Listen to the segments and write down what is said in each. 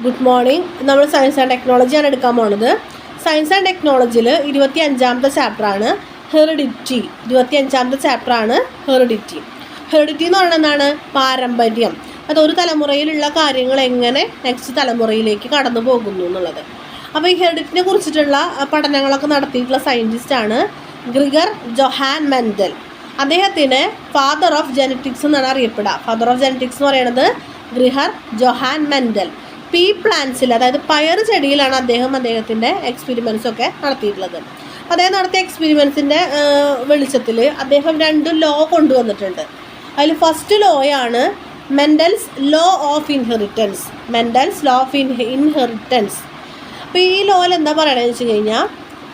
Good morning. നമ്മൾ science and ടെക്നോളജിയാണ് എടുക്കാൻ പോകുന്നത്. സയൻസ് ആൻഡ് ടെക്നോളജിയിൽ 25ാമത്തെ ചാപ്റ്ററാണ് ഹെറിഡിറ്റി. 25ാമത്തെ ചാപ്റ്ററാണ് ഹെറിഡിറ്റി. ഹെറിഡിറ്റി എന്ന് പറയുന്നത് എന്താണ്? പാരമ്പര്യം. അതൊരു തലമുറയിലുള്ള കാര്യങ്ങൾ എങ്ങനെ നെക്സ്റ്റ് തലമുറയിലേക്ക് കടന്നു പോകുന്നു എന്നുള്ളത്. അപ്പോൾ ഈ ഹെറിഡിറ്റിനെ കുറിച്ചിട്ടുള്ള പഠനങ്ങളൊക്കെ നടത്തിയിട്ടുള്ള സയൻറ്റിസ്റ്റാണ് ഗ്രിഗർ ജൊഹാൻ മെൻഡൽ. അദ്ദേഹത്തിന് ഫാദർ ഓഫ് ജെനറ്റിക്സ് എന്നാണ് അറിയപ്പെടുക. ഫാദർ ഓഫ് ജെനറ്റിക്സ് എന്ന് പറയുന്നത് ഗ്രിഗർ ജൊഹാൻ മെൻഡൽ. പീ പ്ലാന്റ്സിൽ, അതായത് പയർ ചെടിയിലാണ് അദ്ദേഹത്തിൻ്റെ എക്സ്പെരിമെൻറ്റ്സ് ഒക്കെ നടത്തിയിട്ടുള്ളത്. അദ്ദേഹം നടത്തിയ എക്സ്പെരിമെൻറ്റ്സിൻ്റെ വെളിച്ചത്തിൽ അദ്ദേഹം 2 ലോ കൊണ്ടുവന്നിട്ടുണ്ട്. അതിൽ ഫസ്റ്റ് ലോയാണ് Mendel's law of inheritance. Mendel's law of inheritance. അപ്പോൾ ഈ ലോയിൽ എന്താ പറയണതെന്ന് വെച്ച് കഴിഞ്ഞാൽ,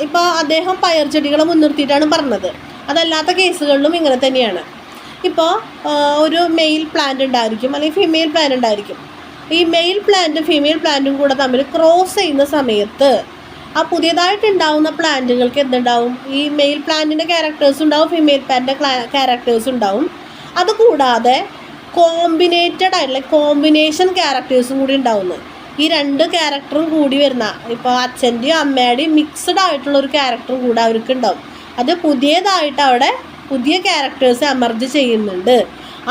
ഇപ്പോൾ അദ്ദേഹം പയർ ചെടികളെ മുൻനിർത്തിയിട്ടാണ് പറഞ്ഞത്. അതല്ലാത്ത കേസുകളിലും ഇങ്ങനെ തന്നെയാണ്. ഇപ്പോൾ ഒരു മെയിൽ പ്ലാന്റ് ഉണ്ടായിരിക്കും, അല്ലെങ്കിൽ ഫീമെയിൽ പ്ലാന്റ് ഉണ്ടായിരിക്കും. ഈ മെയിൽ പ്ലാന്റും ഫീമെയിൽ പ്ലാന്റും കൂടെ തമ്മിൽ ക്രോസ് ചെയ്യുന്ന സമയത്ത് ആ പുതിയതായിട്ടുണ്ടാവുന്ന പ്ലാന്റുകൾക്ക് എന്തുണ്ടാവും? ഈ മെയിൽ പ്ലാന്റിൻ്റെ ക്യാരക്ടേഴ്സ് ഉണ്ടാവും, ഫീമെയിൽ പ്ലാന്റിൻ്റെ ക്യാരക്ടേഴ്സ് ഉണ്ടാവും. അതുകൂടാതെ കോമ്പിനേറ്റഡ് ആയിട്ടുള്ള കോമ്പിനേഷൻ ക്യാരക്ടേഴ്സും കൂടി ഉണ്ടാവുന്നു. ഈ 2 ക്യാരക്ടറും കൂടി വരുന്ന, ഇപ്പോൾ അച്ഛൻ്റെയും അമ്മയുടെയും മിക്സഡ് ആയിട്ടുള്ള ഒരു ക്യാരക്ടറും കൂടെ അവർക്ക് ഉണ്ടാവും. അത് പുതിയതായിട്ട് അവിടെ പുതിയ ക്യാരക്ടേഴ്സ് എമർജ് ചെയ്യുന്നുണ്ട്.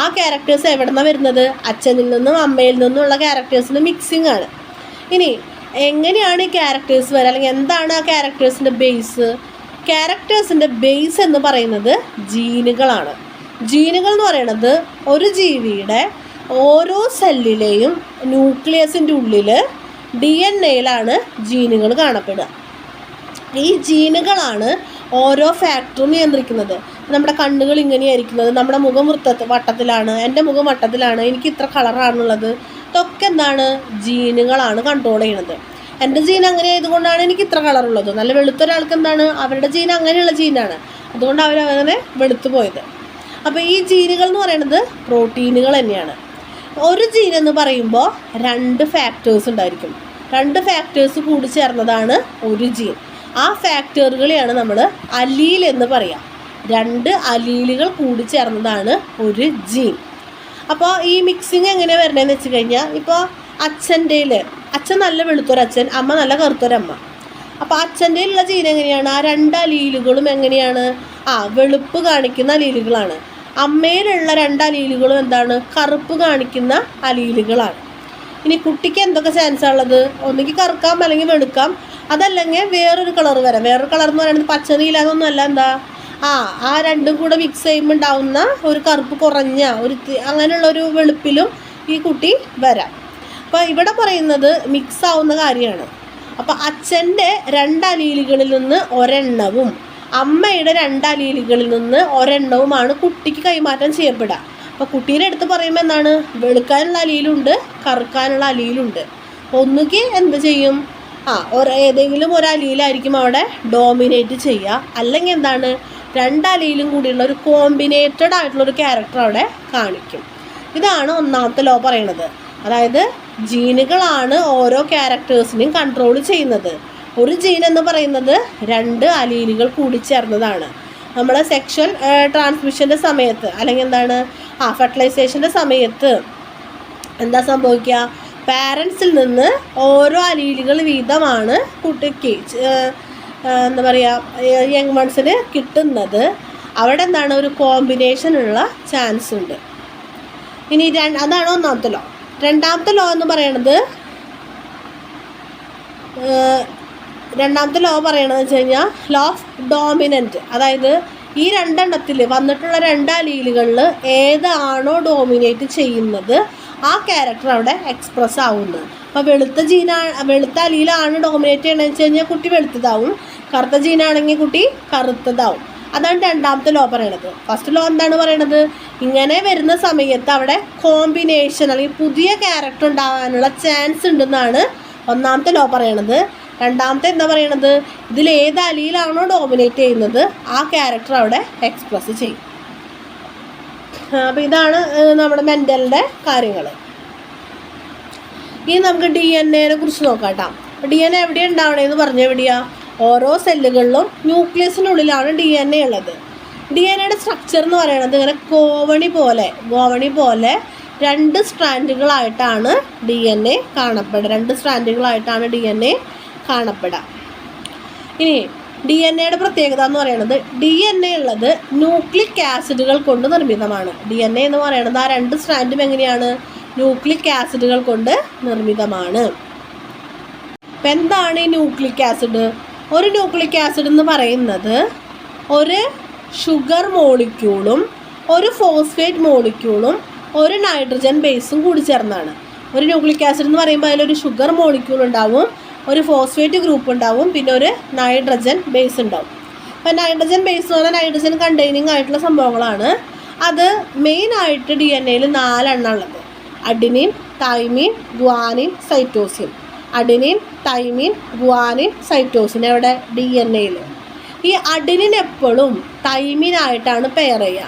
ആ ക്യാരക്ടേഴ്സ് എവിടെ നിന്നാണ് വരുന്നത്? അച്ഛനിൽ നിന്നും അമ്മയിൽ നിന്നുമുള്ള ക്യാരക്ടേഴ്സിൻ്റെ മിക്സിംഗ് ആണ്. ഇനി എങ്ങനെയാണ് ഈ ക്യാരക്ടേഴ്സ് വരിക, അല്ലെങ്കിൽ എന്താണ് ആ ക്യാരക്ടേഴ്സിൻ്റെ ബേസ്? ക്യാരക്ടേഴ്സിൻ്റെ ബേസ് എന്ന് പറയുന്നത് ജീനുകളാണ്. ജീനുകൾ എന്ന് പറയുന്നത് ഒരു ജീവിയുടെ ഓരോ സെല്ലിലെയും ന്യൂക്ലിയസിൻ്റെ ഉള്ളിൽ DNA-യിലാണ് ജീനുകൾ കാണപ്പെടുക. ഈ ജീനുകളാണ് ഓരോ ഫാക്ടറും നിയന്ത്രിക്കുന്നത്. നമ്മുടെ കണ്ണുകൾ ഇങ്ങനെയായിരിക്കുന്നത്, നമ്മുടെ മുഖം വട്ടത്തിലാണ്, എൻ്റെ മുഖം വട്ടത്തിലാണ്, എനിക്ക് ഇത്ര കളറാണുള്ളത്, ഇതൊക്കെ എന്താണ്? ജീനുകളാണ് കൺട്രോൾ ചെയ്യുന്നത്. എൻ്റെ ജീൻ അങ്ങനെ ആയതുകൊണ്ടാണ് എനിക്ക് ഇത്ര കളറുള്ളത്. നല്ല വെളുത്ത ഒരാൾക്ക് എന്താണ്? അവരുടെ ജീൻ അങ്ങനെയുള്ള ജീനാണ്, അതുകൊണ്ട് അവരങ്ങനെ വെളുത്തു പോയത്. അപ്പോൾ ഈ ജീനുകൾ എന്ന് പറയുന്നത് പ്രോട്ടീനുകൾ തന്നെയാണ്. ഒരു ജീൻ എന്ന് പറയുമ്പോൾ 2 ഫാക്ടേഴ്സ് ഉണ്ടായിരിക്കും. 2 ഫാക്ടേഴ്സ് കൂടി ചേർന്നതാണ് ഒരു ജീൻ. ആ ഫാക്ടറുകളെയാണ് നമ്മൾ അലീൽ എന്ന് പറയാം. 2 അലീലുകൾ കൂടി ചേർന്നതാണ് ഒരു ജീൻ. അപ്പോൾ ഈ മിക്സിങ് എങ്ങനെയാണ് വരണതെന്ന് വെച്ച് കഴിഞ്ഞാൽ, ഇപ്പോൾ അച്ഛൻ നല്ല വെളുത്തൊരച്ഛൻ, അമ്മ നല്ല കറുത്തൊരമ്മ. അപ്പോൾ അച്ഛൻ്റെയിലുള്ള ജീൻ എങ്ങനെയാണ്? ആ 2 അലീലുകളും എങ്ങനെയാണ്? വെളുപ്പ് കാണിക്കുന്ന അലീലുകളാണ്. അമ്മയിലുള്ള 2 അലീലുകളും എന്താണ്? കറുപ്പ് കാണിക്കുന്ന അലീലുകളാണ്. ഇനി കുട്ടിക്ക് എന്തൊക്കെ ചാൻസാണ് ഉള്ളത്? ഒന്നുകിൽ കറുക്കാം, അല്ലെങ്കിൽ വെളുക്കാം, അതല്ലെങ്കിൽ വേറൊരു കളർ വരാം. വേറൊരു കളർ എന്ന് പറയുന്നത് പച്ച നീല അതൊന്നും അല്ല. എന്താ? ആ 2ഉം കൂടെ മിക്സ് ചെയ്യുമ്പോൾ ഉണ്ടാവുന്ന ഒരു കറുപ്പ് കുറഞ്ഞ അങ്ങനെയുള്ളൊരു വെളുപ്പിലും ഈ കുട്ടി വരാം. അപ്പോൾ ഇവിടെ പറയുന്നത് മിക്സ് ആവുന്ന കാര്യമാണ്. അപ്പോൾ അച്ഛൻ്റെ 2 അലീലുകളിൽ നിന്ന് ഒരെണ്ണവും അമ്മയുടെ 2 അലീലുകളിൽ നിന്ന് ഒരെണ്ണവുമാണ് കുട്ടിക്ക് കൈമാറ്റം ചെയ്യപ്പെടുക. അപ്പോൾ കുട്ടീനെ എടുത്ത് പറയുമ്പോൾ എന്താണ്? വെളുക്കാനുള്ള അലീലുണ്ട്, കറുക്കാനുള്ള അലീലുണ്ട്. ഒന്നുകിൽ എന്ത് ചെയ്യും? ഏതെങ്കിലും ഒരു അലീലായിരിക്കും അവിടെ ഡോമിനേറ്റ് ചെയ്യുക, അല്ലെങ്കിൽ എന്താണ്? 2 അലീലും കൂടിയുള്ള ഒരു കോമ്പിനേറ്റഡ് ആയിട്ടുള്ളൊരു ക്യാരക്ടർ അവിടെ കാണിക്കും. ഇതാണ് 1ാമത്തെ ലോ പറയുന്നത്. അതായത് ജീനുകളാണ് ഓരോ ക്യാരക്ടേഴ്സിനെയും കൺട്രോൾ ചെയ്യുന്നത്. ഒരു ജീൻ എന്ന് പറയുന്നത് 2 അലീലുകൾ കൂടി ചേർന്നതാണ്. നമ്മൾ സെക്ഷൽ ട്രാൻസ്മിഷൻ്റെ സമയത്ത്, അല്ലെങ്കിൽ എന്താണ്, ഫെർട്ടിലൈസേഷൻ്റെ സമയത്ത് എന്താ സംഭവിക്കുക? പാരൻസിൽ നിന്ന് ഓരോ അലീലുകൾ വീതമാണ് കുട്ടിക്ക് എന്താ പറയുക യങ് വൺസിന് കിട്ടുന്നത്. അവിടെ എന്താണ്? ഒരു കോമ്പിനേഷനുള്ള ചാൻസ് ഉണ്ട്. ഇനി അതാണ് 1ാമത്തെ ലോ. 2ാമത്തെ ലോ എന്ന് പറയുന്നത് വെച്ച് കഴിഞ്ഞാൽ ലോ ഓഫ് ഡോമിനൻറ്റ്. അതായത് ഈ 2 എണ്ണത്തിൽ വന്നിട്ടുള്ള 2 അലീലുകളിൽ ഏതാണോ ഡോമിനേറ്റ് ചെയ്യുന്നത് ആ ക്യാരക്ടർ അവിടെ എക്സ്പ്രസ് ആവുന്നത്. അപ്പോൾ വെളുത്ത അലീലാണ് ഡോമിനേറ്റ് ചെയ്യണമെന്ന് വെച്ച് കഴിഞ്ഞാൽ കുട്ടി വെളുത്തതാവും, കറുത്ത ജീനാണെങ്കിൽ കുട്ടി കറുത്തതാവും. അതാണ് 2ാമത്തെ ലോ പറയണത്. ഫസ്റ്റ് ലോ എന്താണ് പറയണത്? ഇങ്ങനെ വരുന്ന സമയത്ത് അവിടെ കോമ്പിനേഷൻ അല്ലെങ്കിൽ പുതിയ ക്യാരക്ടർ ഉണ്ടാകാനുള്ള ചാൻസ് ഉണ്ടെന്നാണ് 1ാമത്തെ ലോ പറയണത്. 2ാമത്തെ എന്താ പറയണത്? ഇതിൽ ഏത് അലീലാണോ ഡോമിനേറ്റ് ചെയ്യുന്നത് ആ ക്യാരക്ടർ അവിടെ എക്സ്പ്രസ് ചെയ്യും. അപ്പോൾ ഇതാണ് നമ്മുടെ മെൻ്റലിൻ്റെ കാര്യങ്ങൾ. ഇനി നമുക്ക് DNA കുറിച്ച് നോക്കാം കേട്ടോ. DNA എവിടെയാണ് ഉണ്ടാവണേന്ന് പറഞ്ഞാൽ എവിടെയാണ്? ഓരോ സെല്ലുകളിലും ന്യൂക്ലിയസിനുള്ളിലാണ് DNA ഉള്ളത്. DNA സ്ട്രക്ചർ എന്ന് പറയുന്നത് ഇങ്ങനെ ഗോവണി പോലെ രണ്ട് സ്ട്രാൻഡുകളായിട്ടാണ് DNA കാണപ്പെടുക. ഇനി DNA പ്രത്യേകത എന്ന് പറയുന്നത് DNA ഉള്ളത് ന്യൂക്ലിക് ആസിഡുകൾ കൊണ്ട് നിർമ്മിതമാണ്. DNA എന്ന് പറയുന്നത് ആ രണ്ട് സ്ട്രാൻഡും എങ്ങനെയാണ്? ന്യൂക്ലിക് ആസിഡുകൾ കൊണ്ട് നിർമ്മിതമാണ്. അപ്പം എന്താണ് ഈ ന്യൂക്ലിക് ആസിഡ്? ഒരു ന്യൂക്ലിക് ആസിഡ് എന്ന് പറയുന്നത് ഒരു ഷുഗർ മോളിക്യൂളും ഒരു ഫോസ്ഫേറ്റ് മോളിക്യൂളും ഒരു നൈട്രജൻ ബേസും കൂടി ചേർന്നാണ്. ഒരു ന്യൂക്ലിക് ആസിഡ് എന്ന് പറയുമ്പോൾ അതിലൊരു ഷുഗർ മോളിക്യൂൾ ഉണ്ടാവും, ഒരു ഫോസ്ഫേറ്റ് ഗ്രൂപ്പ് ഉണ്ടാവും, പിന്നെ ഒരു നൈട്രജൻ ബേസ് ഉണ്ടാവും. അപ്പം നൈട്രജൻ ബേസ് എന്ന് പറഞ്ഞാൽ നൈട്രജൻ കണ്ടെയ്നിങ് ആയിട്ടുള്ള സംഭവങ്ങളാണ്. അത് മെയിനായിട്ട് DNA-യിൽ 4 എണ്ണം ഉള്ളത്: adenine, thymine, guanine, cytosine. Adenine, thymine, guanine, cytosine എവിടെ? DNA-യിൽ. ഈ അഡിനിൻ എപ്പോഴും തൈമിനായിട്ടാണ് പെയർ ചെയ്യുക,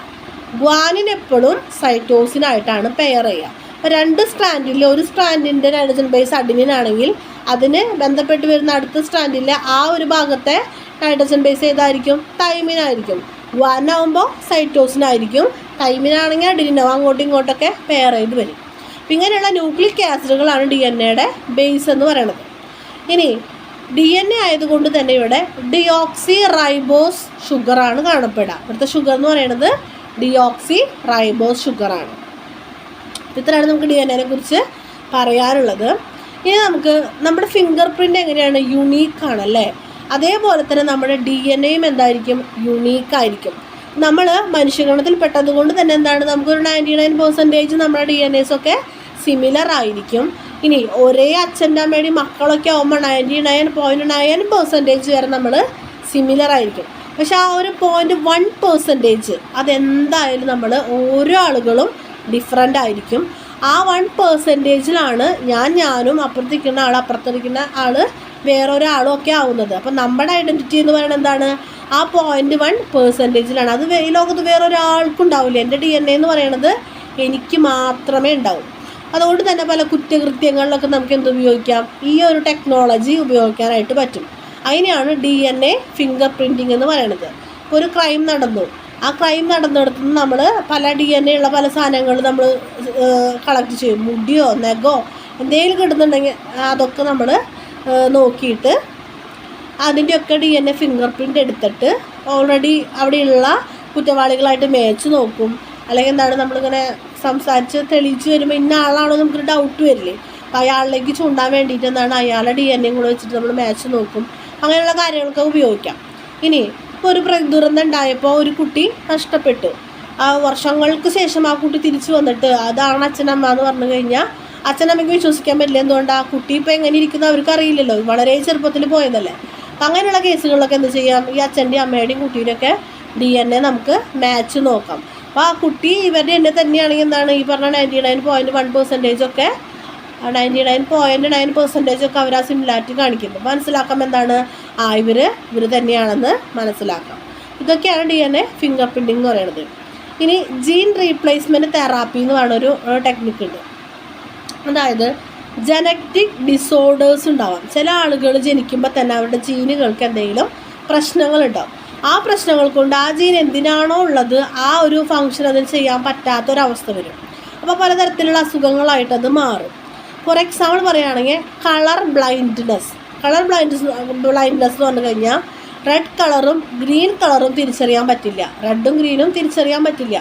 ഗ്വാനിൻ എപ്പോഴും സൈറ്റോസിനായിട്ടാണ് പെയർ ചെയ്യുക. അപ്പോൾ രണ്ട് സ്ട്രാൻഡിൽ ഒരു സ്ട്രാൻഡിൻ്റെ നൈട്രജൻ ബേസ് അഡിനിൻ ആണെങ്കിൽ അതിന് ബന്ധപ്പെട്ട് വരുന്ന അടുത്ത സ്ട്രാൻഡിലെ ആ ഒരു ഭാഗത്തെ നൈട്രജൻ ബേസ് ഏതായിരിക്കും? തൈമിനായിരിക്കും. ഗ്വാനാവുമ്പോൾ സൈറ്റോസിനായിരിക്കും. തൈമിനാണെങ്കിൽ അഡിനിനാവും. അങ്ങോട്ടും ഇങ്ങോട്ടൊക്കെ പെയർ ചെയ്ത് വരും. അപ്പം ഇങ്ങനെയുള്ള ന്യൂക്ലിക് ആസിഡുകളാണ് DNA-യുടെ ബേസ് എന്ന് പറയുന്നത്. ഇനി DNA ആയതുകൊണ്ട് തന്നെ ഇവിടെ ഡിയോക്സി റൈബോസ് ഷുഗറാണ് കാണപ്പെടുക. ഇവിടുത്തെ ഷുഗർ എന്ന് പറയുന്നത് ഡിയോക്സി റൈബോസ് ഷുഗറാണ്. ഇത്രയാണ് നമുക്ക് DNA-നെ കുറിച്ച് പറയാനുള്ളത്. ഇനി നമുക്ക് നമ്മുടെ ഫിംഗർ പ്രിൻ്റ് എങ്ങനെയാണ്? യുണീക്കാണല്ലേ. അതേപോലെ തന്നെ നമ്മുടെ DNA-യും എന്തായിരിക്കും? യുണീക്കായിരിക്കും. നമ്മൾ മനുഷ്യഗണത്തിൽ പെട്ടതുകൊണ്ട് തന്നെ എന്താണ്, നമുക്കൊരു 99% നമ്മുടെ DNAs ഒക്കെ സിമിലർ ആയിരിക്കും. ഇനി ഒരേ അച്ഛൻ്റെ അമ്മയുടെയും മക്കളൊക്കെ ആകുമ്പോൾ 99.9% വരെ നമ്മൾ സിമിലർ ആയിരിക്കും. പക്ഷെ ആ ഒരു 0.1% അതെന്തായാലും നമ്മൾ ഓരോ ആളുകളും ഡിഫറെൻ്റ് ആയിരിക്കും. ആ 1%-ലാണ് ഞാനും അപ്പുറത്തിരിക്കുന്ന ആൾ വേറൊരാളും ഒക്കെ ആവുന്നത്. അപ്പം നമ്മുടെ ഐഡൻറ്റിറ്റി എന്ന് പറയുന്നത് എന്താണ്? ആ 0.1%-ലാണ്. അത് ഈ ലോകത്ത് വേറൊരാൾക്കും ഉണ്ടാവില്ല. എൻ്റെ DNA എന്ന് പറയുന്നത് എനിക്ക് മാത്രമേ ഉണ്ടാവൂ. അതുകൊണ്ട് തന്നെ പല കുറ്റകൃത്യങ്ങളിലൊക്കെ നമുക്ക് എന്ത് ഉപയോഗിക്കാം? ഈ ഒരു ടെക്നോളജി ഉപയോഗിക്കാനായിട്ട് പറ്റും. അതിനെയാണ് DNA ഫിംഗർ പ്രിൻറ്റിങ് എന്ന് പറയുന്നത്. ഇപ്പോൾ ഒരു ക്രൈം നടന്നു, ആ ക്രൈം നടന്നിടത്ത് നിന്ന് നമ്മൾ പല DNA ഉള്ള പല സാധനങ്ങൾ നമ്മൾ കളക്ട് ചെയ്യും. മുടിയോ നെഗോ എന്തെങ്കിലും കിട്ടുന്നുണ്ടെങ്കിൽ അതൊക്കെ നമ്മൾ നോക്കിയിട്ട് അതിൻ്റെയൊക്കെ DNA ഫിംഗർ പ്രിൻ്റ് എടുത്തിട്ട് ഓൾറെഡി അവിടെയുള്ള കുറ്റവാളികളായിട്ട് മേച്ച് നോക്കും. അല്ലെങ്കിൽ എന്താണ്, നമ്മളിങ്ങനെ സംസാരിച്ച് തെളിയിച്ച് വരുമ്പോൾ ഇന്ന ആളാണോ നമുക്കൊരു ഡൗട്ട് വരില്ലേ. അപ്പോൾ അയാളിലേക്ക് ചൂണ്ടാൻ വേണ്ടിയിട്ട് എന്താണ്, അയാളുടെ DNA കൂടെ വെച്ചിട്ട് നമ്മൾ മാച്ച് നോക്കും. അങ്ങനെയുള്ള കാര്യങ്ങളൊക്കെ ഉപയോഗിക്കാം. ഇനി ഇപ്പോൾ ഒരു ദുരന്തം ഉണ്ടായപ്പോൾ ഒരു കുട്ടി നഷ്ടപ്പെട്ടു. ആ വർഷങ്ങൾക്ക് ശേഷം ആ കുട്ടി തിരിച്ചു വന്നിട്ട് അതാണ് അച്ഛനമ്മ എന്ന് പറഞ്ഞു കഴിഞ്ഞാൽ അച്ഛനമ്മയ്ക്ക് വിശ്വസിക്കാൻ പറ്റില്ല. എന്തുകൊണ്ട്? ആ കുട്ടി ഇപ്പോൾ എങ്ങനെ ഇരിക്കുന്ന അവർക്ക് അറിയില്ലല്ലോ, വളരെ ചെറുപ്പത്തിൽ പോയതല്ലേ. അപ്പം അങ്ങനെയുള്ള കേസുകളിലൊക്കെ എന്ത് ചെയ്യാം? ഈ അച്ഛൻ്റെയും അമ്മയുടെയും കുട്ടിയുടെയൊക്കെ DNA നമുക്ക് മാച്ച് നോക്കാം. അപ്പോൾ ആ കുട്ടി ഇവരുടെ DNA തന്നെയാണെങ്കിൽ എന്താണ്, ഈ പറഞ്ഞ 99.1% ഒക്കെ 99.9% ഒക്കെ അവർ ആ സിമിലാരിറ്റി കാണിക്കുന്നു. മനസ്സിലാക്കാം എന്താണ്, ഇവർ തന്നെയാണെന്ന് മനസ്സിലാക്കാം. ഇതൊക്കെയാണ് DNA ഫിംഗർ പ്രിൻറ്റിംഗ് എന്ന് പറയുന്നത്. ഇനി ജീൻ റീപ്ലേസ്മെൻറ്റ് തെറാപ്പി എന്ന് പറയുന്നൊരു ടെക്നിക്ക് ഉണ്ട്. അതായത് ജനറ്റിക് ഡിസോർഡേഴ്സ് ഉണ്ടാവാം. ചില ആളുകൾ ജനിക്കുമ്പോൾ തന്നെ അവരുടെ ജീനുകൾക്ക് എന്തെങ്കിലും പ്രശ്നങ്ങളുണ്ടാവും. ആ പ്രശ്നങ്ങൾ കൊണ്ട് ആ ജീൻ എന്തിനാണോ ഉള്ളത് ആ ഒരു ഫങ്ഷൻ അതിന് ചെയ്യാൻ പറ്റാത്തൊരവസ്ഥ വരും. അപ്പോൾ പലതരത്തിലുള്ള അസുഖങ്ങളായിട്ട് അത് മാറും. ഫോർ എക്സാമ്പിൾ പറയുകയാണെങ്കിൽ കളർ ബ്ലൈൻഡ്നെസ് എന്ന് പറഞ്ഞു കഴിഞ്ഞാൽ റെഡ് കളറും ഗ്രീൻ കളറും തിരിച്ചറിയാൻ പറ്റില്ല. റെഡും ഗ്രീനും തിരിച്ചറിയാൻ പറ്റില്ല.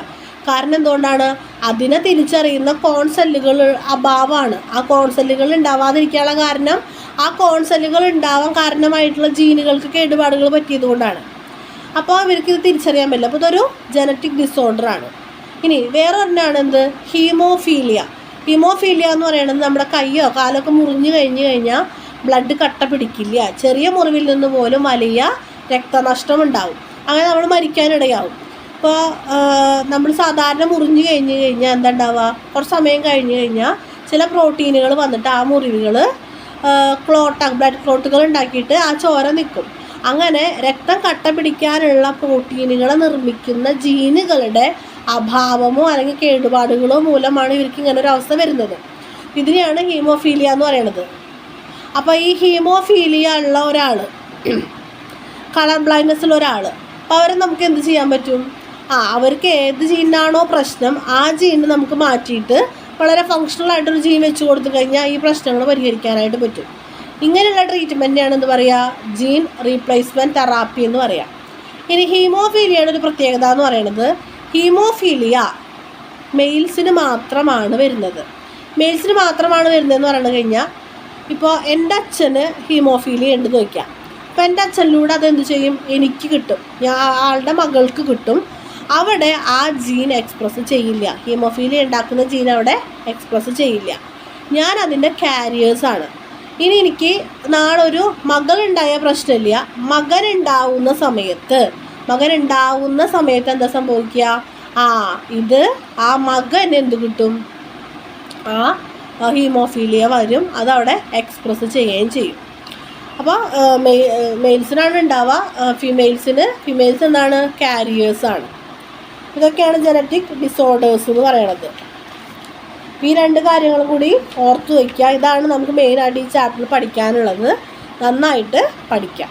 കാരണം എന്തുകൊണ്ടാണ്? അതിനെ തിരിച്ചറിയുന്ന കോൺസെല്ലുകൾ അഭാവമാണ്. ആ കോൺസെല്ലുകൾ ഉണ്ടാവാതിരിക്കാനുള്ള കാരണം ആ കോൺസെല്ലുകൾ ഉണ്ടാവാൻ കാരണമായിട്ടുള്ള ജീനുകൾക്ക് കേടുപാടുകൾ പറ്റിയതുകൊണ്ടാണ്. അപ്പോൾ അവർക്ക് ഇത് തിരിച്ചറിയാൻ പറ്റില്ല. അപ്പോൾ ഇതൊരു ജനറ്റിക് ഡിസോർഡറാണ്. ഇനി വേറെ ഒരെണ്ണമാണ് എന്ത്? ഹീമോഫീലിയ എന്ന് പറയുന്നത് നമ്മുടെ കയ്യോ കാലൊക്കെ മുറിഞ്ഞു കഴിഞ്ഞാൽ ബ്ലഡ് കട്ട പിടിക്കില്ല. ചെറിയ മുറിവിൽ നിന്ന് പോലും വലിയ രക്തനഷ്ടം ഉണ്ടാവും. അങ്ങനെ നമ്മൾ മരിക്കാനിടയാവും. ഇപ്പോൾ നമ്മൾ സാധാരണ മുറിഞ്ഞു കഴിഞ്ഞാൽ എന്താ ഉണ്ടാവുക? കുറച്ച് സമയം കഴിഞ്ഞാൽ ചില പ്രോട്ടീനുകൾ വന്നിട്ട് ആ മുറിവുകൾ ബ്ലഡ് ക്ലോട്ടുകൾ ഉണ്ടാക്കിയിട്ട് ആ ചോര നിൽക്കും. അങ്ങനെ രക്തം കട്ട പിടിക്കാനുള്ള പ്രോട്ടീനുകളെ നിർമ്മിക്കുന്ന ജീനുകളുടെ അഭാവമോ അല്ലെങ്കിൽ കേടുപാടുകളോ മൂലമാണ് ഇവർക്ക് ഇങ്ങനെ ഒരു അവസ്ഥ വരുന്നത്. ഇതിനെയാണ് ഹീമോഫീലിയ എന്ന് പറയുന്നത്. അപ്പോൾ ഈ ഹീമോഫീലിയ ഉള്ള ഒരാൾ, കളർ ബ്ലൈൻഡ്നെസ്സുള്ള ഒരാൾ, അപ്പോൾ അവരെ നമുക്ക് എന്ത് ചെയ്യാൻ പറ്റും? അവർക്ക് ഏത് ജീനാണോ പ്രശ്നം ആ ജീന് നമുക്ക് മാറ്റിയിട്ട് വളരെ ഫങ്ഷണൽ ആയിട്ടൊരു ജീൻ വെച്ച് കൊടുത്തു കഴിഞ്ഞാൽ ഈ പ്രശ്നങ്ങൾ പരിഹരിക്കാനായിട്ട് പറ്റും. ഇങ്ങനെയുള്ള ട്രീറ്റ്മെൻറ്റാണ് എന്ത് പറയുക, ജീൻ റീപ്ലേസ്മെൻറ്റ് തെറാപ്പി എന്ന് പറയാം. ഇനി ഹീമോഫീലിയയുടെ ഒരു പ്രത്യേകത എന്ന് പറയുന്നത്, ഹീമോഫീലിയ മെയിൽസിന് മാത്രമാണ് വരുന്നത്. മെയിൽസിന് മാത്രമാണ് വരുന്നതെന്ന് പറഞ്ഞു കഴിഞ്ഞാൽ, ഇപ്പോൾ എൻ്റെ അച്ഛന് ഹീമോഫീലിയ ഉണ്ടെന്ന് വയ്ക്കാം. അപ്പോൾ എൻ്റെ അച്ഛനിലൂടെ അതെന്ത് ചെയ്യും, എനിക്ക് കിട്ടും, ആളുടെ മകൾക്ക് കിട്ടും. അവിടെ ആ ജീൻ എക്സ്പ്രസ് ചെയ്യില്ല, ഹീമോഫീലിയ ഉണ്ടാക്കുന്ന ജീൻ അവിടെ എക്സ്പ്രസ് ചെയ്യില്ല. ഞാൻ അതിൻ്റെ കാരിയേഴ്സാണ്. ഇനി എനിക്ക് നാളൊരു മകളുണ്ടായ പ്രശ്നമില്ല, മകനുണ്ടാവുന്ന സമയത്ത് എന്താ സംഭവിക്കുക, ഇത് ആ മകൻ എന്ത് കിട്ടും, ആ ഹീമോഫീലിയ വരും, അതവിടെ എക്സ്പ്രസ് ചെയ്യുകയും ചെയ്യും. അപ്പോൾ മെയിൽസിനാണ് ഉണ്ടാവുക, ഫീമെയിൽസ് എന്താണ്, കാരിയേഴ്സാണ്. ഇതൊക്കെയാണ് ജനറ്റിക് ഡിസോർഡേഴ്സ് എന്ന് പറയണത്. ഈ 2 കാര്യങ്ങൾ കൂടി ഓർത്തു വയ്ക്കുക. ഇതാണ് നമുക്ക് മെയിനായിട്ട് ഈ ചാപ്റ്ററിൽ പഠിക്കാനുള്ളത്. നന്നായിട്ട് പഠിക്കാം.